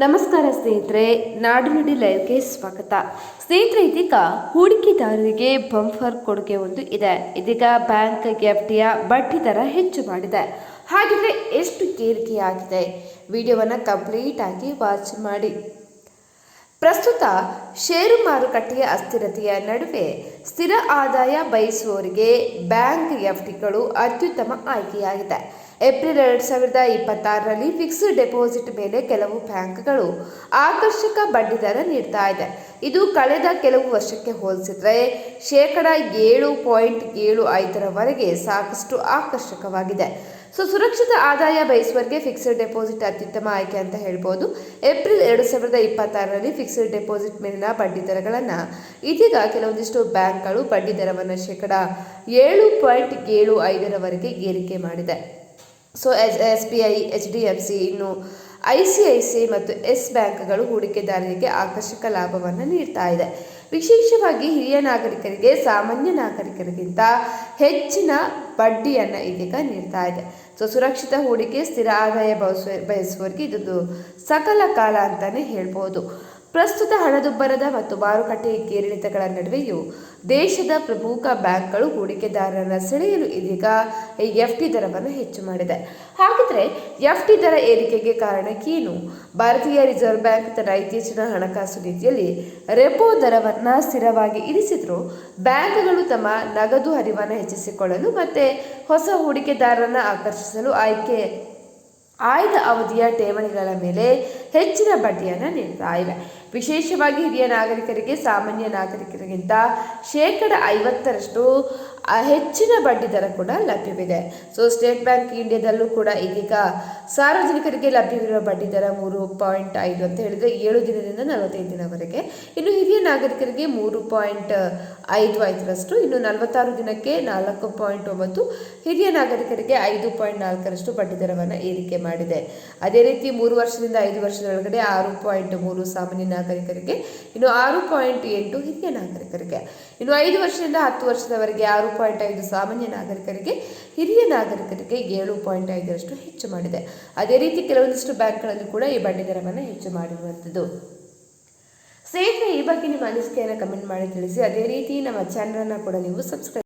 ನಮಸ್ಕಾರ ಸ್ನೇಹಿತರೆ, ನಾಡು ನುಡಿ ಲೈವ್ಗೆ ಸ್ವಾಗತ. ಸ್ನೇಹಿತರೆ, ಇದೀಗ ಹೂಡಿಕೆದಾರರಿಗೆ ಬಂಪರ್ ಕೊಡುಗೆ ಒಂದು ಇದೆ. ಇದೀಗ ಬ್ಯಾಂಕ್ ಎಫ್ಡಿಯ ಬಡ್ಡಿ ದರ ಹೆಚ್ಚು ಮಾಡಿದೆ. ಹಾಗಿದ್ರೆ ಎಷ್ಟು ಏರಿಕೆಯಾಗಿದೆ? ವಿಡಿಯೋವನ್ನು ಕಂಪ್ಲೀಟ್ ಆಗಿ ವಾಚ್ ಮಾಡಿ. ಪ್ರಸ್ತುತ ಷೇರು ಮಾರುಕಟ್ಟೆಯ ಅಸ್ಥಿರತೆಯ ನಡುವೆ ಸ್ಥಿರ ಆದಾಯ ಬಯಸುವವರಿಗೆ ಬ್ಯಾಂಕ್ ಎಫ್ಡಿಗಳು ಅತ್ಯುತ್ತಮ ಆಯ್ಕೆಯಾಗಿದೆ. ಏಪ್ರಿಲ್ 2026ರಲ್ಲಿ ಫಿಕ್ಸ್ಡ್ ಡೆಪಾಸಿಟ್ ಮೇಲೆ ಕೆಲವು ಬ್ಯಾಂಕ್ಗಳು ಆಕರ್ಷಕ ಬಡ್ಡಿ ದರ ನೀಡ್ತಾ ಇದೆ. ಇದು ಕಳೆದ ಕೆಲವು ವರ್ಷಕ್ಕೆ ಹೋಲಿಸಿದರೆ ಶೇಕಡ 7.75ರವರೆಗೆ ಸಾಕಷ್ಟು ಆಕರ್ಷಕವಾಗಿದೆ. ಸುರಕ್ಷಿತ ಆದಾಯ ಬಯಸುವವರಿಗೆ ಫಿಕ್ಸ್ಡ್ ಡೆಪಾಸಿಟ್ ಅತ್ಯುತ್ತಮ ಆಯ್ಕೆ ಅಂತ ಹೇಳ್ಬೋದು. ಏಪ್ರಿಲ್ 2026ರಲ್ಲಿ ಫಿಕ್ಸ್ಡ್ ಡೆಪಾಸಿಟ್ ಮೇಲಿನ ಬಡ್ಡಿ ದರಗಳನ್ನು ಇದೀಗ ಕೆಲವೊಂದಿಷ್ಟು ಬ್ಯಾಂಕ್ಗಳು ಬಡ್ಡಿ ದರವನ್ನು ಶೇಕಡ 7.75ರವರೆಗೆ ಏರಿಕೆ ಮಾಡಿದೆ. SBI, HDFC, ಇನ್ನು ICICI ಮತ್ತು ಯೆಸ್ ಬ್ಯಾಂಕ್ಗಳು ಹೂಡಿಕೆದಾರರಿಗೆ ಆಕರ್ಷಕ ಲಾಭವನ್ನು ನೀಡ್ತಾ ಇದೆ. ವಿಶೇಷವಾಗಿ ಹಿರಿಯ ನಾಗರಿಕರಿಗೆ ಸಾಮಾನ್ಯ ನಾಗರಿಕರಿಗಿಂತ ಹೆಚ್ಚಿನ ಬಡ್ಡಿಯನ್ನು ಇದೀಗ ನೀಡ್ತಾ ಇದೆ. ಸುರಕ್ಷಿತ ಹೂಡಿಕೆ, ಸ್ಥಿರ ಆದಾಯ ಬಯಸುವವರಿಗೆ ಇದೊಂದು ಸಕಲ ಕಾಲ ಅಂತಾನೆ ಹೇಳ್ಬೋದು. ಪ್ರಸ್ತುತ ಹಣದುಬ್ಬರದ ಮತ್ತು ಮಾರುಕಟ್ಟೆ ಏರಿಳಿತಗಳ ನಡುವೆಯೂ ದೇಶದ ಪ್ರಮುಖ ಬ್ಯಾಂಕ್ಗಳು ಹೂಡಿಕೆದಾರರನ್ನು ಸೆಳೆಯಲು ಇದೀಗ ಎಫ್ಡಿ ದರವನ್ನು ಹೆಚ್ಚು ಮಾಡಿದೆ. ಹಾಗಿದ್ರೆ ಎಫ್ಡಿ ದರ ಏರಿಕೆಗೆ ಕಾರಣಕ್ಕೇನು? ಭಾರತೀಯ ರಿಸರ್ವ್ ಬ್ಯಾಂಕ್ ತನ್ನ ಇತ್ತೀಚಿನ ಹಣಕಾಸು ನೀತಿಯಲ್ಲಿ ರೆಪೋ ದರವನ್ನು ಸ್ಥಿರವಾಗಿ ಇರಿಸಿದ್ರು. ಬ್ಯಾಂಕ್ಗಳು ತಮ್ಮ ನಗದು ಹರಿವನ್ನು ಹೆಚ್ಚಿಸಿಕೊಳ್ಳಲು ಮತ್ತು ಹೊಸ ಹೂಡಿಕೆದಾರರನ್ನು ಆಕರ್ಷಿಸಲು ಆಯ್ದ ಅವಧಿಯ ಠೇವಣಿಗಳ ಮೇಲೆ ಹೆಚ್ಚಿನ ಬಡ್ಡಿಯನ್ನು ನೀಡ್ತಾ ಇವೆ. ವಿಶೇಷವಾಗಿ ಹಿರಿಯ ನಾಗರಿಕರಿಗೆ ಸಾಮಾನ್ಯ ನಾಗರಿಕರಿಗಿಂತ ಶೇಕಡ 50ರಷ್ಟು ಹೆಚ್ಚಿನ ಬಡ್ಡಿ ದರ ಕೂಡ ಲಭ್ಯವಿದೆ. ಸ್ಟೇಟ್ ಬ್ಯಾಂಕ್ ಇಂಡಿಯಾದಲ್ಲೂ ಕೂಡ ಇದೀಗ ಸಾರ್ವಜನಿಕರಿಗೆ ಲಭ್ಯವಿರುವ ಬಡ್ಡಿ ದರ 3.5 ಅಂತ ಹೇಳಿದರೆ 7 ದಿನದಿಂದ 45 ದಿನವರೆಗೆ. ಇನ್ನು ಹಿರಿಯ ನಾಗರಿಕರಿಗೆ 3.55ರಷ್ಟು, ಇನ್ನು 46 ದಿನಕ್ಕೆ 4.9, ಹಿರಿಯ ನಾಗರಿಕರಿಗೆ 5.4ರಷ್ಟು ಬಡ್ಡಿ ದರವನ್ನು ಏರಿಕೆ ಮಾಡಿದೆ. ಅದೇ ರೀತಿ 3 ವರ್ಷದಿಂದ 5 ವರ್ಷದೊಳಗಡೆ 6.3 ಸಾಮಾನ್ಯ ನಾಗರಿಕರಿಗೆ, ಇನ್ನು 6.8 ಹಿರಿಯ ನಾಗರಿಕರಿಗೆ, ಇನ್ನು 5 ವರ್ಷದಿಂದ 10 ವರ್ಷದವರೆಗೆ 6.5 ಸಾಮಾನ್ಯ ನಾಗರಿಕರಿಗೆ, ಹಿರಿಯ ನಾಗರಿಕರಿಗೆ 7.5ರಷ್ಟು ಹೆಚ್ಚು ಮಾಡಿದೆ. ಅದೇ ರೀತಿ ಕೆಲವೊಂದಿಷ್ಟು ಬ್ಯಾಂಕ್ಗಳಲ್ಲಿ ಕೂಡ ಈ ಬಡ್ಡಿ ದರವನ್ನು ಹೆಚ್ಚು ಮಾಡಿರುವಂಥದ್ದು. ಸ್ನೇಹಿತರೆ, ಈ ಬಗ್ಗೆ ನಿಮ್ಮ ಅನಿಸಿಕೆಯನ್ನು ಕಮೆಂಟ್ ಮಾಡಿ ತಿಳಿಸಿ. ಅದೇ ರೀತಿ ನಮ್ಮ ಚಾನಲನ್ನು ಕೂಡ ನೀವು ಸಬ್ಸ್ಕ್ರೈಬ್